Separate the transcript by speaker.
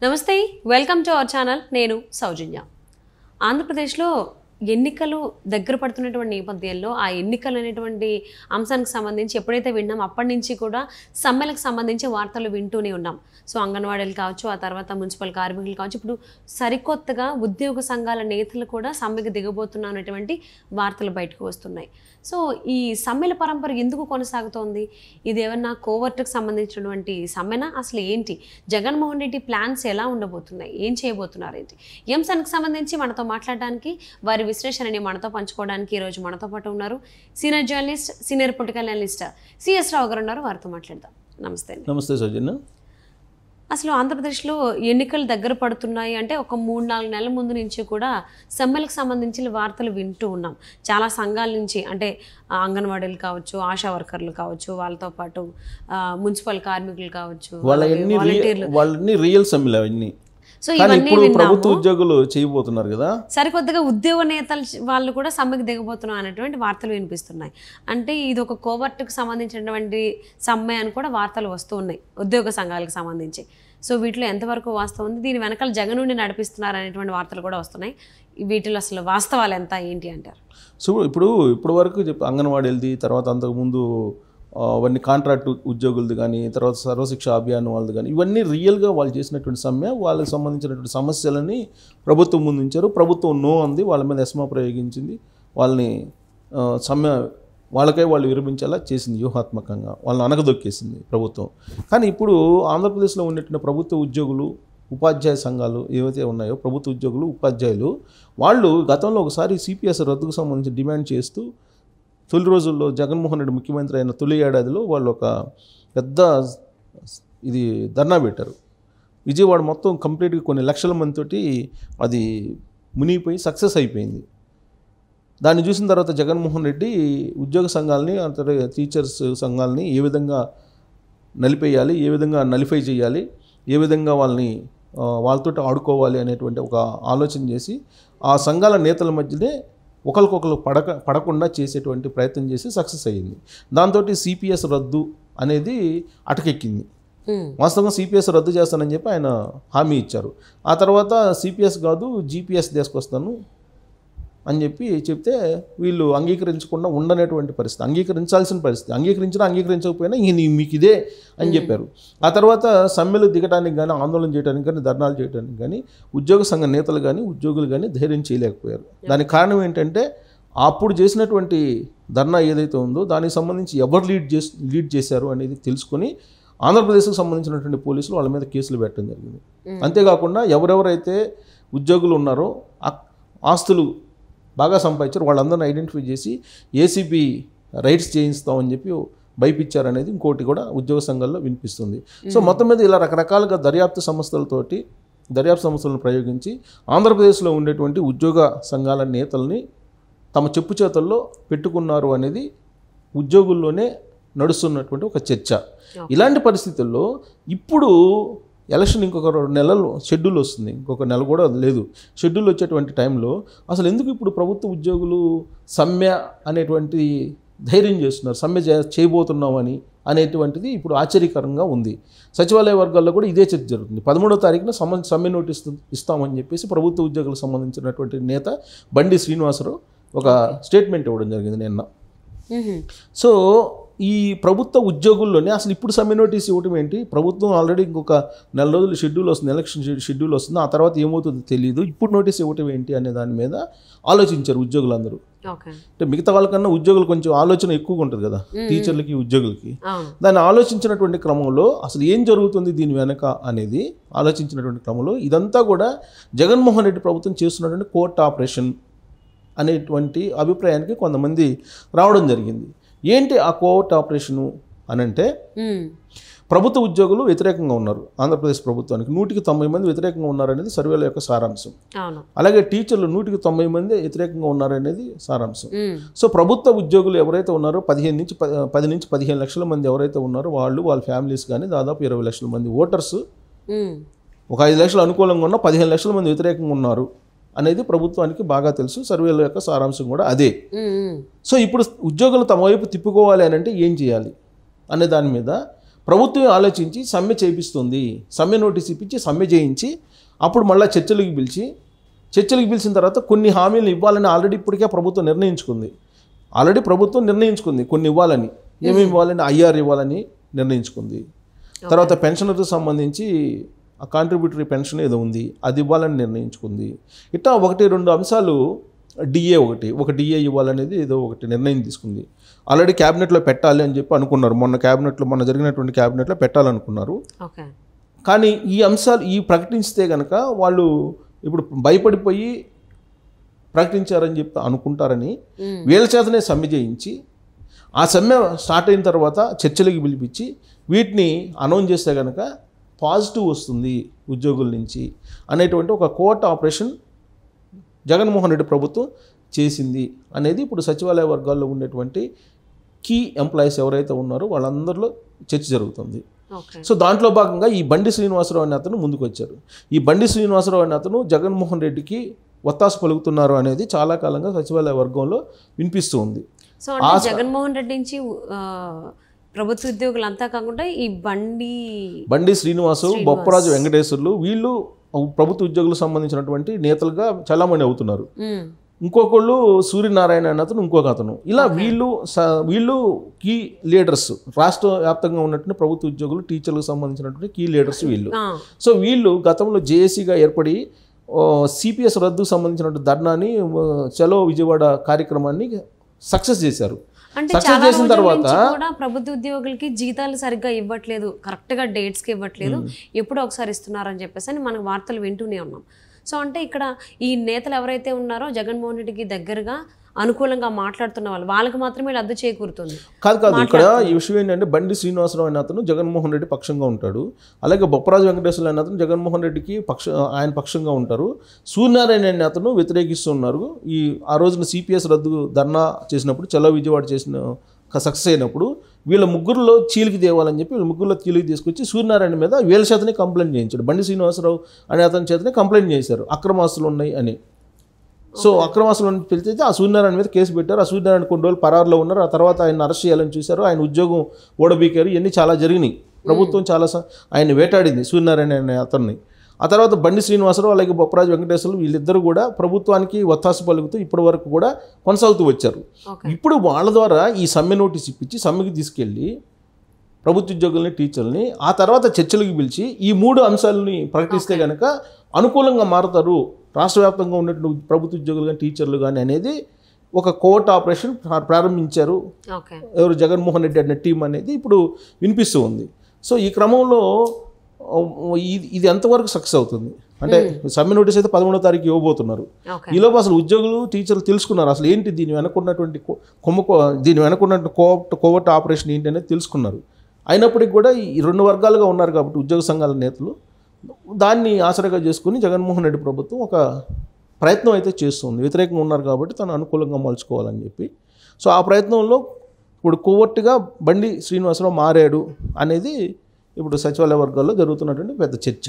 Speaker 1: నమస్తే, welcome to our channel. నేను సౌజన్య. ఆంధ్రప్రదేశ్లో ఎన్నికలు దగ్గర పడుతున్నటువంటి నేపథ్యంలో ఆ ఎన్నికలు అనేటువంటి అంశానికి సంబంధించి ఎప్పుడైతే విన్నాం అప్పటి నుంచి కూడా సమ్మెలకు సంబంధించి వార్తలు వింటూనే ఉన్నాం. సో అంగన్వాడీలు కావచ్చు, ఆ తర్వాత మున్సిపల్ కార్మికులు కావచ్చు, ఇప్పుడు సరికొత్తగా ఉద్యోగ సంఘాల నేతలు కూడా సమ్మెకు దిగబోతున్నటువంటి వార్తలు బయటకు వస్తున్నాయి. సో ఈ సమ్మెల పరంపర ఎందుకు కొనసాగుతోంది? ఇది ఏమన్నా కోవర్టుకు సంబంధించినటువంటి సమ్మెనా? అసలు ఏంటి? జగన్మోహన్ రెడ్డి ప్లాన్స్ ఎలా ఉండబోతున్నాయి? ఏం చేయబోతున్నారు ఏంటి? ఈ అంశానికి సంబంధించి మనతో మాట్లాడడానికి, వారి విశ్లేషణని మనతో పంచుకోవడానికి ఈరోజు మనతో పాటు ఉన్నారు senior journalist, senior political analyst CS Rao గారు ఉన్నారు. వారితో మాట్లాడదాం. నమస్తే.
Speaker 2: నమస్తే సౌజన్య.
Speaker 1: అసలు ఆంధ్రప్రదేశ్లో ఎన్నికలు దగ్గర పడుతున్నాయి అంటే ఒక 3-4 నెలల ముందు నుంచి కూడా సమ్మెలకు సంబంధించిన వార్తలు వింటూ ఉన్నాం. చాలా సంఘాల నుంచి, అంటే అంగన్వాడీలు కావచ్చు, ఆశా వర్కర్లు కావచ్చు, వాళ్ళతో పాటు మున్సిపల్ కార్మికులు కావచ్చు,
Speaker 2: వాళ్ళని రియల్ సమ్మెలు అవన్నీ. సో ఇవన్నీ ప్రభుత్వ ఉద్యోగులు చేయబోతున్నారు కదా,
Speaker 1: సరికొత్తగా ఉద్యోగ నేతలు వాళ్ళు కూడా సమ్మెకు దిగబోతున్నారు అనేటువంటి వార్తలు వినిపిస్తున్నాయి. అంటే ఇది ఒక కోవర్టుకు సంబంధించినటువంటి సమ్మె అని కూడా వార్తలు వస్తూ ఉన్నాయి ఉద్యోగ సంఘాలకు సంబంధించి. సో వీటిలో ఎంతవరకు వాస్తవం ఉంది? దీని వెనకాల జగన్ నుండి నడిపిస్తున్నారు అనేటువంటి వార్తలు కూడా వస్తున్నాయి. వీటిలో అసలు వాస్తవాలు ఎంత ఏంటి అంటారు?
Speaker 2: సో ఇప్పుడు వరకు అంగన్వాడీలది, తర్వాత అంతకుముందు అవన్నీ కాంట్రాక్ట్ ఉద్యోగులది కానీ, తర్వాత సర్వశిక్ష అభియాన్ వాళ్ళది కానీ, ఇవన్నీ రియల్గా వాళ్ళు చేసినటువంటి సమ్మె, వాళ్ళకి సంబంధించినటువంటి సమస్యలని ప్రభుత్వం ముందుంచారు. ప్రభుత్వం నో అంది, వాళ్ళ మీద ఎస్మా ప్రయోగించింది, వాళ్ళని సమ్మె వాళ్ళకై వాళ్ళు విరమించేలా చేసింది, వ్యూహాత్మకంగా వాళ్ళని అనగదొక్కేసింది ప్రభుత్వం. కానీ ఇప్పుడు ఆంధ్రప్రదేశ్లో ఉన్నటువంటి ప్రభుత్వ ఉద్యోగులు, ఉపాధ్యాయ సంఘాలు ఏవైతే ఉన్నాయో, ప్రభుత్వ ఉద్యోగులు, ఉపాధ్యాయులు, వాళ్ళు గతంలో ఒకసారి సిపిఎస్ రద్దుకు సంబంధించి డిమాండ్ చేస్తూ తొలి రోజుల్లో జగన్మోహన్ రెడ్డి ముఖ్యమంత్రి అయిన తొలి ఏడాదిలో వాళ్ళు ఒక పెద్ద ధర్నా పెట్టారు. విజయవాడ మొత్తం కంప్లీట్గా కొన్ని లక్షల మందితోటి అది మునిగిపోయి సక్సెస్ అయిపోయింది. దాన్ని చూసిన తర్వాత జగన్మోహన్ రెడ్డి ఉద్యోగ సంఘాలని, అంటే టీచర్స్ సంఘాలని ఏ విధంగా నలిపేయాలి, ఏ విధంగా నలిఫై చేయాలి, ఏ విధంగా వాళ్ళతో ఆడుకోవాలి అనేటువంటి ఒక ఆలోచన చేసి ఆ సంఘాల నేతల మధ్యనే ఒకరికొకరు పడకుండా చేసేటువంటి ప్రయత్నం చేసి సక్సెస్ అయ్యింది. దాంతో సిపిఎస్ రద్దు అనేది అటకెక్కింది. వాస్తవంగా సిపిఎస్ రద్దు చేస్తానని చెప్పి ఆయన హామీ ఇచ్చారు. ఆ తర్వాత సిపిఎస్ కాదు జీపీఎస్ తీసుకొస్తాను అని చెప్తే వీళ్ళు అంగీకరించకుండా ఉండనటువంటి పరిస్థితి, అంగీకరించాల్సిన పరిస్థితి, అంగీకరించకపోయినా మీకు ఇదే అని చెప్పారు. ఆ తర్వాత సమ్మెలు దిగడానికి కానీ, ఆందోళన చేయడానికి కానీ, ధర్నాలు చేయడానికి కానీ ఉద్యోగ సంఘ నేతలు కానీ, ఉద్యోగులు కానీ ధైర్యం చేయలేకపోయారు. దానికి కారణం ఏంటంటే అప్పుడు చేసినటువంటి ధర్నా ఏదైతే ఉందో దానికి సంబంధించి ఎవరు లీడ్ చేశారు అనేది తెలుసుకొని ఆంధ్రప్రదేశ్కి సంబంధించినటువంటి పోలీసులు వాళ్ళ మీద కేసులు పెట్టడం జరిగింది. అంతేకాకుండా ఎవరెవరైతే ఉద్యోగులు ఉన్నారో, ఆస్తులు బాగా సంపాదించారు, వాళ్ళందరినీ ఐడెంటిఫై చేసి ఏసీబీ రైట్స్ చేయిస్తామని చెప్పి భయపించారనేది ఇంకోటి కూడా ఉద్యోగ సంఘాల్లో వినిపిస్తుంది. సో మొత్తం మీద ఇలా రకరకాలుగా దర్యాప్తు సంస్థలను ప్రయోగించి ఆంధ్రప్రదేశ్లో ఉండేటువంటి ఉద్యోగ సంఘాల నేతల్ని తమ చెప్పు చేతుల్లో పెట్టుకున్నారు అనేది ఉద్యోగుల్లోనే నడుస్తున్నటువంటి ఒక చర్చ. ఇలాంటి పరిస్థితుల్లో ఇప్పుడు ఎలక్షన్ ఇంకొక 2 నెలలు షెడ్యూల్ వస్తుంది, ఇంకొక నెల కూడా లేదు షెడ్యూల్ వచ్చేటువంటి టైంలో అసలు ఎందుకు ఇప్పుడు ప్రభుత్వ ఉద్యోగులు సమ్మె అనేటువంటి ధైర్యం చేస్తున్నారు, సమ్మె చేయబోతున్నామని అనేటువంటిది ఇప్పుడు ఆశ్చర్యకరంగా ఉంది. సచివాలయ వర్గాల్లో కూడా ఇదే చర్చ జరుగుతుంది. 13వ తారీఖున సమ్మె నోటీస్ ఇస్తామని చెప్పేసి ప్రభుత్వ ఉద్యోగులకు సంబంధించినటువంటి నేత బండి శ్రీనివాసరావు ఒక స్టేట్మెంట్ ఇవ్వడం జరిగింది నిన్న. సో ఈ ప్రభుత్వ ఉద్యోగుల్లోనే అసలు ఇప్పుడు సమ్మె నోటీస్ ఇవ్వటం ఏంటి? ప్రభుత్వం ఆల్రెడీ ఇంకొక 4 రోజులు షెడ్యూల్ వస్తుంది, ఎలక్షన్ షెడ్యూల్ వస్తుంది, ఆ తర్వాత ఏమవుతుందో తెలియదు, ఇప్పుడు నోటీస్ ఇవ్వటం ఏంటి అనే దాని మీద ఆలోచించారు ఉద్యోగులందరూ. అంటే మిగతా వాళ్ళకన్నా ఉద్యోగులు కొంచెం ఆలోచన ఎక్కువగా ఉంటుంది కదా, టీచర్లకి ఉద్యోగులకి. దాన్ని ఆలోచించినటువంటి క్రమంలో అసలు ఏం జరుగుతుంది దీని వెనక అనేది ఆలోచించినటువంటి క్రమంలో ఇదంతా కూడా జగన్మోహన్ రెడ్డి ప్రభుత్వం చేస్తున్నటువంటి కోర్ట్ ఆపరేషన్ అనేటువంటి అభిప్రాయానికి కొంతమంది రావడం జరిగింది. ఏంటి ఆ కోర్ట్ ఆపరేషను అనంటే, ప్రభుత్వ ఉద్యోగులు వ్యతిరేకంగా ఉన్నారు ఆంధ్రప్రదేశ్ ప్రభుత్వానికి, 190 మంది వ్యతిరేకంగా ఉన్నారనేది సర్వేల యొక్క సారాంశం. అలాగే టీచర్లు 190 మంది వ్యతిరేకంగా ఉన్నారనేది సారాంశం. సో ప్రభుత్వ ఉద్యోగులు ఎవరైతే ఉన్నారో 10 నుంచి 15 లక్షల మంది ఎవరైతే ఉన్నారో వాళ్ళ ఫ్యామిలీస్ కానీ దాదాపు 20 లక్షల మంది ఓటర్స్, ఒక 5 లక్షలు అనుకూలంగా ఉన్న 15 లక్షల మంది వ్యతిరేకంగా ఉన్నారు అనేది ప్రభుత్వానికి బాగా తెలుసు. సర్వేల యొక్క సారాంశం కూడా అదే. సో ఇప్పుడు ఉద్యోగులు తమ వైపు తిప్పుకోవాలి అని అంటే ఏం చేయాలి అనే దాని మీద ప్రభుత్వం ఆలోచించి సమ్మె చేపిస్తుంది, సమ్మె నోటీస్ ఇప్పించి సమ్మె చేయించి అప్పుడు మళ్ళీ చర్చలకు పిలిచిన తర్వాత కొన్ని హామీలు ఇవ్వాలని ఆల్రెడీ ఇప్పటికే ప్రభుత్వం నిర్ణయించుకుంది కొన్ని ఇవ్వాలని. ఏమేమి ఇవ్వాలని? ఐఆర్ ఇవ్వాలని నిర్ణయించుకుంది. తర్వాత పెన్షనర్కి సంబంధించి ఆ కాంట్రిబ్యూటరీ పెన్షన్ ఏదో ఉంది, అది ఇవ్వాలని నిర్ణయించుకుంది. ఇట్లా 1-2 అంశాలు, ఒక డిఏ ఇవ్వాలనేది ఏదో ఒకటి నిర్ణయం తీసుకుంది. ఆల్రెడీ క్యాబినెట్లో పెట్టాలి అని చెప్పి అనుకున్నారు. మొన్న జరిగినటువంటి క్యాబినెట్లో పెట్టాలనుకున్నారు. కానీ ఈ అంశాలు ప్రకటిస్తే కనుక వాళ్ళు ఇప్పుడు భయపడిపోయి ప్రకటించారని చెప్పి అనుకుంటారని వీళ్ళ చేతనే సమ్మె చేయించి, ఆ సమ్మె స్టార్ట్ అయిన తర్వాత చర్చలకి పిలిపించి వీటిని అనౌన్స్ చేస్తే కనుక పాజిటివ్ వస్తుంది ఉద్యోగుల నుంచి అనేటువంటి ఒక కోర్ట్ ఆపరేషన్ జగన్మోహన్ రెడ్డి ప్రభుత్వం చేసింది అనేది ఇప్పుడు సచివాలయ వర్గాల్లో ఉండేటువంటి కీ ఎంప్లాయీస్ ఎవరైతే ఉన్నారో వాళ్ళందరిలో చర్చ జరుగుతుంది. సో దాంట్లో భాగంగా ఈ బండి శ్రీనివాసరావు అనే అతను ముందుకు వచ్చారు. ఈ బండి శ్రీనివాసరావు అనే అతను జగన్మోహన్ రెడ్డికి ఒత్తాసు పలుకుతున్నారు అనేది చాలా కాలంగా సచివాలయ వర్గంలో వినిపిస్తూ ఉంది.
Speaker 1: సో అంటే జగన్మోహన్ రెడ్డి నుంచి ప్రభుత్వ ఉద్యోగులు అంతా కాకుండా ఈ బండి
Speaker 2: శ్రీనివాసు, బొప్పరాజు వెంకటేశ్వర్లు వీళ్ళు ప్రభుత్వ ఉద్యోగులకు సంబంధించినటువంటి నేతలుగా చాలామంది అవుతున్నారు. ఇంకొకళ్ళు సూర్యనారాయణ అనే అతను, ఇంకొక అతను, ఇలా వీళ్ళు కీ లీడర్స్, రాష్ట్ర వ్యాప్తంగా ఉన్నటువంటి ప్రభుత్వ ఉద్యోగులు, టీచర్లకు సంబంధించినటువంటి కీ లీడర్స్ వీళ్ళు. సో వీళ్ళు గతంలో జేఏసీగా ఏర్పడి సిపిఎస్ రద్దుకు సంబంధించినటువంటి ధర్నాని, చలో విజయవాడ కార్యక్రమాన్ని సక్సెస్ చేశారు. సక్సెస్ చేసిన తర్వాత
Speaker 1: ప్రభుత్వ ఉద్యోగులకి జీతాలు సరిగ్గా ఇవ్వట్లేదు, కరెక్ట్గా డేట్స్కి ఇవ్వట్లేదు, ఎప్పుడో ఒకసారి ఇస్తున్నారని చెప్పేసి అని మనం వార్తలు వింటూనే ఉన్నాం. సో అంటే ఇక్కడ ఈ నేతలు ఎవరైతే ఉన్నారో జగన్మోహన్ రెడ్డికి దగ్గరగా అనుకూలంగా మాట్లాడుతున్న వాళ్ళకి మాత్రమే రద్దు చేకూరుతుంది.
Speaker 2: కాదు. ఇక్కడ ఈ విషయం ఏంటంటే బండి శ్రీనివాసరావు అనే అతను జగన్మోహన్ రెడ్డి పక్షంగా ఉంటాడు. అలాగే బొప్పరాజు వెంకటేశ్వర అనే అతను జగన్మోహన్ రెడ్డికి ఆయన పక్షంగా ఉంటారు. సూర్యనారాయణ అనే అతను వ్యతిరేకిస్తున్నారు. ఆ రోజున సిపిఎస్ రద్దు ధర్నా చేసినప్పుడు, చలో విజయవాడ చేసిన సక్సెస్ అయినప్పుడు వీళ్ళ ముగ్గురులో చీలికి తేవాలని చెప్పి వీళ్ళ ముగ్గురులో చీలికి తీసుకొచ్చి సూర్యనారాయణ మీద వీళ్ళ చేతనే కంప్లైంట్ చేయించాడు. బండి శ్రీనివాసరావు అనే అతని చేతనే కంప్లైంట్ చేశారు, అక్రమాస్తులు ఉన్నాయి అని. సో అక్రమాస్తులను పిలిచి ఆ సూర్యనారాయణ మీద కేసు పెట్టారు. ఆ సూర్యనారాయణ కొన్ని రోజులు పరారులో ఉన్నారు. ఆ తర్వాత ఆయన అరెస్ట్ చేయాలని చూశారు. ఆయన ఉద్యోగం ఓడబీకారు. ఇవన్నీ చాలా జరిగినాయి. ప్రభుత్వం చాలా ఆయన వేటాడింది సూర్యనారాయణ అనే అతన్ని. ఆ తర్వాత బండి శ్రీనివాసరావు అలాగే బొప్పరాజు వెంకటేశ్వర్లు వీళ్ళిద్దరూ కూడా ప్రభుత్వానికి ఒత్తాసు పలుకుతూ ఇప్పటి వరకు కూడా కొనసాగుతూ వచ్చారు. ఇప్పుడు వాళ్ళ ద్వారా ఈ సమ్మె నోటీస్ ఇప్పించి సమ్మెకి తీసుకెళ్ళి ప్రభుత్వ ఉద్యోగుల్ని, టీచర్లని ఆ తర్వాత చర్చలకు పిలిచి ఈ 3 అంశాలని ప్రకటిస్తే కనుక అనుకూలంగా మారుతారు రాష్ట్ర వ్యాప్తంగా ఉన్నటువంటి ప్రభుత్వ ఉద్యోగులు కానీ, టీచర్లు కానీ అనేది ఒక కోర్ట్ ఆపరేషన్ ప్రారంభించారు ఎవరు, జగన్మోహన్ రెడ్డి అనే టీం అనేది ఇప్పుడు వినిపిస్తూ ఉంది. సో ఈ క్రమంలో ఇది ఎంతవరకు సక్సెస్ అవుతుంది అంటే సమ్మె నోటీస్ అయితే 11వ తారీఖు ఇవ్వబోతున్నారు. ఈలోపు అసలు ఉద్యోగులు, టీచర్లు తెలుసుకున్నారు అసలు ఏంటి దీని వెనకున్నటువంటి కోవర్ట్ ఆపరేషన్ ఏంటి అనేది తెలుసుకున్నారు. అయినప్పటికీ కూడా ఈ 2 వర్గాలుగా ఉన్నారు కాబట్టి ఉద్యోగ సంఘాల నేతలు దాన్ని ఆసరాగా చేసుకుని జగన్మోహన్ రెడ్డి ప్రభుత్వం ఒక ప్రయత్నం అయితే చేస్తుంది. వ్యతిరేకంగా ఉన్నారు కాబట్టి తను అనుకూలంగా మలుచుకోవాలని చెప్పి. సో ఆ ప్రయత్నంలో ఇప్పుడు కోవర్ట్గా బండి శ్రీనివాసరావు మారాడు అనేది ఇప్పుడు సచివాలయ వర్గాల్లో జరుగుతున్నటువంటి పెద్ద చర్చ.